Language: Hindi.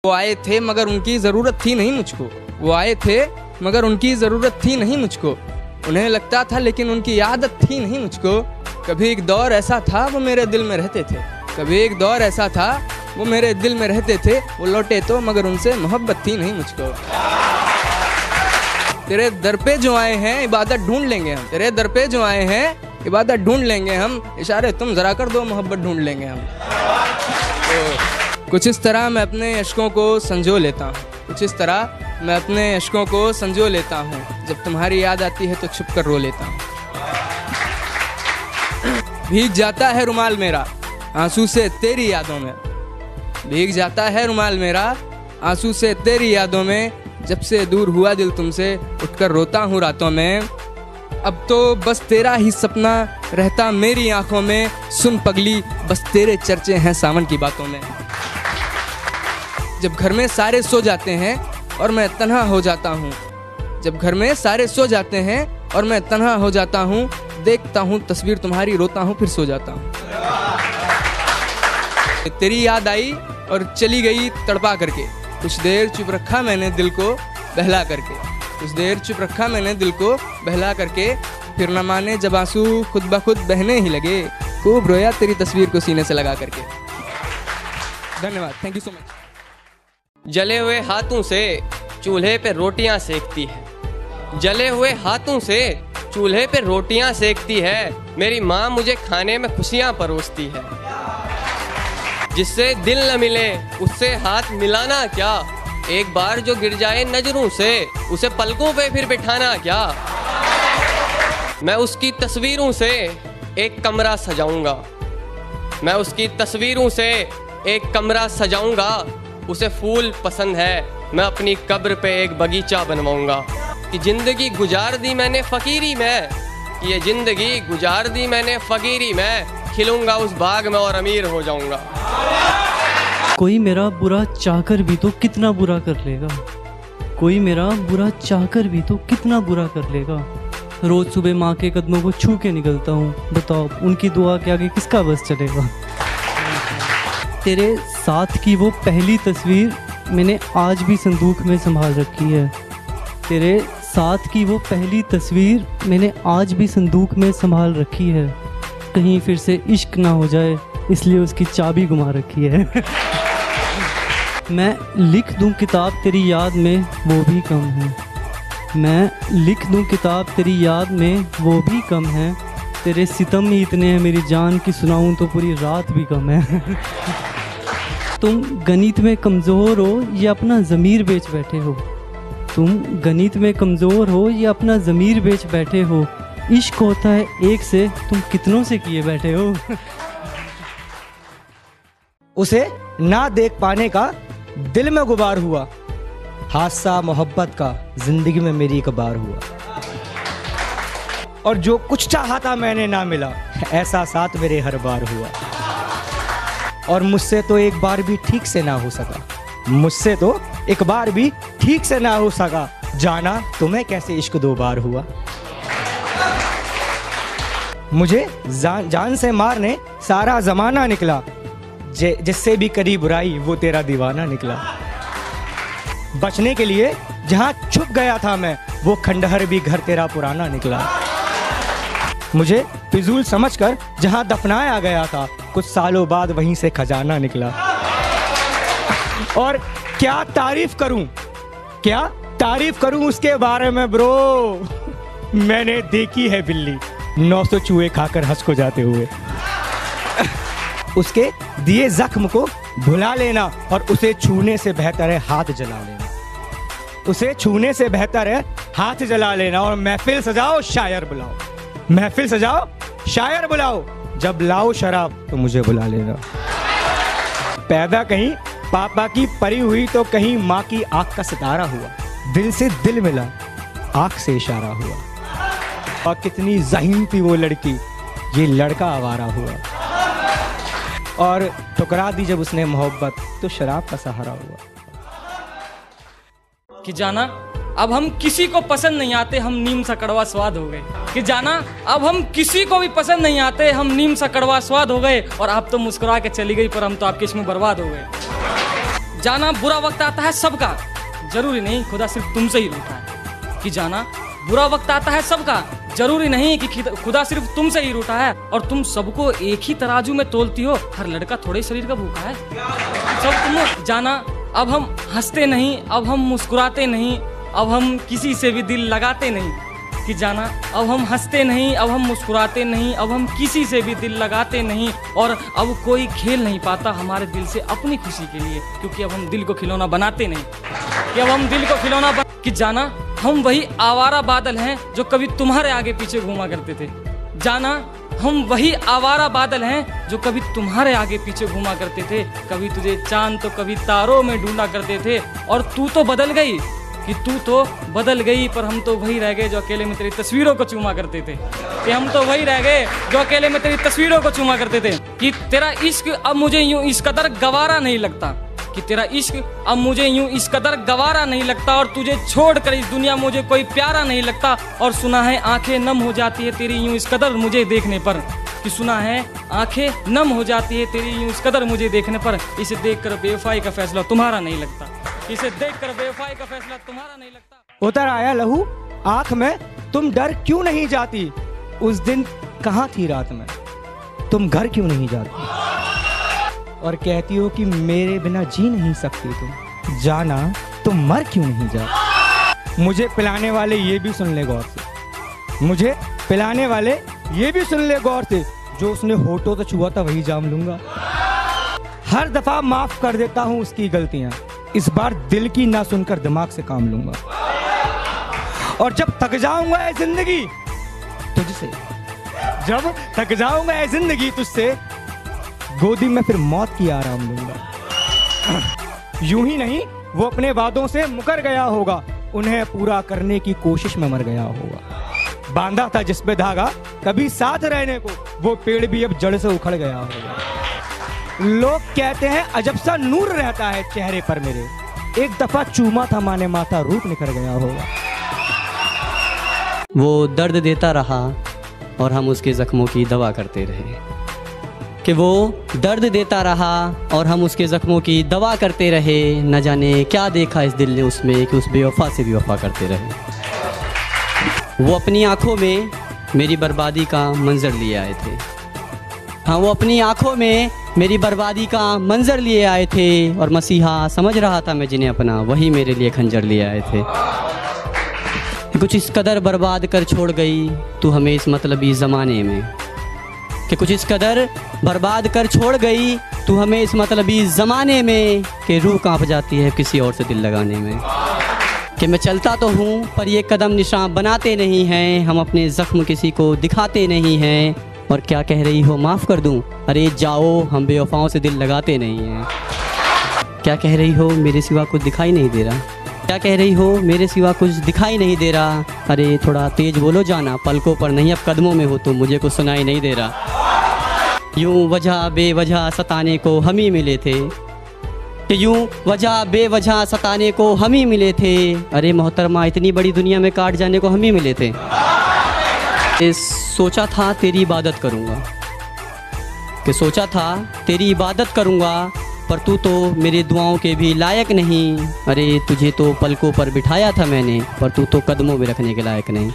वो आए थे मगर उनकी ज़रूरत थी नहीं मुझको। वो आए थे मगर उनकी ज़रूरत थी नहीं मुझको। उन्हें लगता था लेकिन उनकी आदत थी नहीं मुझको। कभी एक दौर ऐसा था वो मेरे दिल में रहते थे। कभी एक दौर ऐसा था वो मेरे दिल में रहते थे। वो लौटे तो मगर उनसे मोहब्बत थी नहीं मुझको। तेरे दर पे जो आए हैं इबादत ढूंढ लेंगे हम। तेरे दर पे जो आए हैं इबादत ढूंढ लेंगे हम। इशारे तुम ज़रा कर दो मोहब्बत ढूंढ लेंगे हम। तो कुछ इस तरह मैं अपने अश्कों को संजो लेता हूँ। कुछ इस तरह मैं अपने अश्कों को संजो लेता हूँ। जब तुम्हारी याद आती है तो छुप कर रो लेता हूँ। भीग जाता है रुमाल मेरा आंसू से तेरी यादों में। भीग जाता है रुमाल मेरा आंसू से तेरी यादों में। जब से दूर हुआ दिल तुमसे उठकर रोता हूँ रातों में। अब तो बस तेरा ही सपना रहता मेरी आंखों में। सुन पगली बस तेरे चर्चे हैं सावन की बातों में। जब घर में सारे सो जाते हैं और मैं तन्हा हो जाता हूँ। जब घर में सारे सो जाते हैं और मैं तन्हा हो जाता हूँ। देखता हूँ तस्वीर तुम्हारी रोता हूँ फिर सो जाता हूँ। तेरी याद आई और चली गई तड़पा करके। कुछ देर चुप रखा मैंने दिल को बहला करके। कुछ देर चुप रखा मैंने दिल को बहला करके। फिर न माने जब आंसू खुद ब खुद बहने ही लगे। खूब रोया तेरी तस्वीर को सीने से लगा करके। धन्यवाद, थैंक यू सो मच। जले हुए हाथों से चूल्हे पे रोटियां सेकती है। जले हुए हाथों से चूल्हे पे रोटियां सेकती है। मेरी माँ मुझे खाने में खुशियां परोसती है। जिससे दिल न मिले उससे हाथ मिलाना क्या। एक बार जो गिर जाए नजरों से उसे पलकों पे फिर बिठाना क्या। मैं उसकी तस्वीरों से एक कमरा सजाऊंगा। मैं उसकी तस्वीरों से एक कमरा सजाऊंगा। उसे फूल पसंद है मैं अपनी कब्र पे एक बगीचा बनवाऊंगा। कि जिंदगी गुजार दी मैंने फ़कीरी में। ये जिंदगी गुजार दी मैंने फ़कीरी में। खिलूंगा उस बाग में और अमीर हो जाऊंगा। कोई मेरा बुरा चाहकर भी तो कितना बुरा कर लेगा। कोई मेरा बुरा चाहकर भी तो कितना बुरा कर लेगा। रोज़ सुबह माँ के कदमों को छू के निकलता हूँ। बताओ उनकी दुआ के आगे किसका बस चलेगा। तेरे साथ की वो पहली तस्वीर मैंने आज भी संदूक में संभाल रखी है। तेरे साथ की वो पहली तस्वीर मैंने आज भी संदूक में संभाल रखी है। कहीं फिर से इश्क ना हो जाए इसलिए उसकी चाबी घुमा रखी है। मैं लिख दूं किताब तेरी याद में वो भी कम है। मैं लिख दूं किताब तेरी याद में वो भी कम है। तेरे सितम ही इतने हैं मेरी जान की सुनाऊं तो पूरी रात भी कम है। तुम गणित में कमज़ोर हो या अपना ज़मीर बेच बैठे हो। तुम गणित में कमज़ोर हो या अपना ज़मीर बेच बैठे हो। इश्क होता है एक से तुम कितनों से किए बैठे हो। उसे ना देख पाने का दिल में गुबार हुआ। हादसा मोहब्बत का जिंदगी में मेरी एक बार हुआ। और जो कुछ चाहा था मैंने ना मिला। ऐसा साथ मेरे हर बार हुआ। और मुझसे तो एक बार भी ठीक से ना हो सका। मुझसे तो एक बार भी ठीक से ना हो सका। जाना तुम्हें कैसे इश्क दो बार हुआ। मुझे जान से मारने सारा जमाना निकला। जिससे भी करी बुराई वो तेरा दीवाना निकला। बचने के लिए जहां छुप गया था मैं वो खंडहर भी घर तेरा पुराना निकला। मुझे फिजूल समझकर जहां दफनाया गया था कुछ सालों बाद वहीं से खजाना निकला। और क्या तारीफ करूं उसके बारे में ब्रो। मैंने देखी है बिल्ली 900 चूहे खाकर हंस को जाते हुए। उसके दिए जख्म को भुला लेना और उसे छूने से बेहतर है हाथ जला लेना। उसे छूने से बेहतर है हाथ जला लेना। और महफिल सजाओ शायर बुलाओ। महफिल सजाओ शायर बुलाओ। जब लाओ शराब तो मुझे बुला लेना। पैदा कहीं पापा की परी हुई तो कहीं माँ की आँख का सितारा हुआ। दिल से दिल मिला आँख से इशारा हुआ। और कितनी ज़हीन थी वो लड़की ये लड़का आवारा हुआ। और ठुकरा दी जब उसने मोहब्बत तो शराब का सहारा हुआ। कि जाना अब हम किसी को पसंद नहीं आते हम नीम सा कड़वा स्वाद हो गए। कि जाना अब हम किसी को भी पसंद नहीं आते हम नीम सा कड़वा स्वाद हो गए। और आप तो मुस्कुरा के चली गई पर हम तो आपके इसमें बर्बाद हो गए। जाना बुरा वक्त आता है सबका, जरूरी नहीं खुदा सिर्फ तुमसे ही रूठा है। कि जाना बुरा वक्त आता है सबका, जरूरी नहीं कि खुदा सिर्फ तुमसे ही रूठा है। और तुम सबको एक ही तराजू में तोलती हो, हर लड़का थोड़े शरीर का भूखा है। सब तुम जाना अब हम हंसते नहीं, अब हम मुस्कुराते नहीं, अब हम किसी से भी दिल लगाते नहीं। कि जाना अब हम हंसते नहीं, अब हम मुस्कुराते नहीं, अब हम किसी से भी दिल लगाते नहीं। और अब कोई खेल नहीं पाता हमारे दिल से अपनी खुशी के लिए, क्योंकि अब हम दिल को खिलौना बनाते नहीं। कि अब हम दिल को खिलौना कि जाना हम वही आवारा बादल हैं जो कभी तुम्हारे आगे पीछे घूमा करते थे। जाना हम वही आवारा बादल हैं जो कभी तुम्हारे आगे पीछे घूमा करते थे। कभी तुझे चांद तो कभी तारों में ढूंढा करते थे। और तू तो बदल गई, कि तू तो बदल गई, पर हम तो वही रह गए जो अकेले में तेरी तस्वीरों को चूमा करते थे। कि हम तो वही रह गए जो अकेले में तेरी तस्वीरों को चूमा करते थे। कि तेरा इश्क अब मुझे यूं इस कदर गवारा नहीं लगता, कि तेरा इश्क अब मुझे यूं इस कदर गवारा नहीं लगता। और तुझे छोड़कर इस दुनिया मुझे कोई प्यारा नहीं लगता। और सुना है आंखें नम हो जाती है तेरी यूं इस कदर मुझे देखने पर। कि सुना है आंखें नम हो जाती है तेरी यूं इस कदर मुझे देखने पर। इसे देखकर बेवफाई का फैसला तुम्हारा नहीं लगता। इसे देखकर बेवफाई का फैसला तुम्हारा नहीं लगता। उतर आया लहू आंख में, तुम डर क्यों नहीं जाती? उस दिन कहाँ थी रात में, तुम घर क्यों नहीं जाती? और कहती हो कि मेरे बिना जी नहीं सकती तुम। जाना तुम मर क्यों नहीं जाती? मुझे पिलाने वाले ये भी सुन ले गौर से, मुझे पिलाने वाले ये भी सुन ले गौर से। जो उसने होठों से छुआ था वही जाम लूंगा। हर दफा माफ कर देता हूँ उसकी गलतियां, इस बार दिल की ना सुनकर दिमाग से काम लूंगा। और जब थक जाऊंगा ये जिंदगी तुझसे, जब थक जाऊंगा ये जिंदगी तुझसे, गोदी में फिर मौत की आराम लूंगा। यूं ही नहीं वो अपने वादों से मुकर गया होगा, उन्हें पूरा करने की कोशिश में मर गया होगा। बांधा था जिस पे धागा कभी साथ रहने को, वो पेड़ भी अब जड़ से उखड़ गया होगा। लोग कहते हैं अजब सा नूर रहता है चेहरे पर मेरे, एक दफा चूमा था माने माथा रूप निकल गया होगा। वो दर्द देता रहा और हम उसके जख्मों की दवा करते रहे। कि वो दर्द देता रहा और हम उसके जख्मों की दवा करते रहे। न जाने क्या देखा इस दिल ने उसमें कि उस बेवफा से भी वफा करते रहे। वो अपनी आंखों में मेरी बर्बादी का मंजर लिए आए थे। हाँ, वो अपनी आंखों में मेरी बर्बादी का मंजर लिए आए थे। और मसीहा समझ रहा था मैं जिन्हें अपना, वही मेरे लिए खंजर लिए आए थे। कुछ इस कदर बर्बाद कर छोड़ गई तू हमें इस मतलबी ज़माने में। कि कुछ इस कदर बर्बाद कर छोड़ गई तू हमें इस मतलबी ज़माने में, कि रूह कांप जाती है किसी और से दिल लगाने में। कि मैं चलता तो हूँ पर ये कदम निशान बनाते नहीं हैं, हम अपने ज़ख्म किसी को दिखाते नहीं हैं। और क्या कह रही हो माफ़ कर दूँ, अरे जाओ हम बेवफाओं से दिल लगाते नहीं हैं। क्या कह रही हो मेरे सिवा कुछ दिखाई नहीं दे रहा, क्या कह रही हो मेरे सिवा कुछ दिखाई नहीं दे रहा। अरे थोड़ा तेज बोलो जाना, पलकों पर नहीं अब कदमों में हो तुम, मुझे कुछ सुनाई नहीं दे रहा। यूं वजह बेवजह सताने को हम ही मिले थे, कि यूं वजह बेवजह सताने को हम ही मिले थे। अरे मोहतरमा इतनी बड़ी दुनिया में काट जाने को हम ही मिले थे। सोचा था तेरी इबादत करूँगा, कि सोचा था तेरी इबादत करूँगा, पर तू तो मेरी दुआओं के भी लायक नहीं। अरे तुझे तो पलकों पर बिठाया था मैंने, पर तू तो कदमों में रखने के लायक नहीं।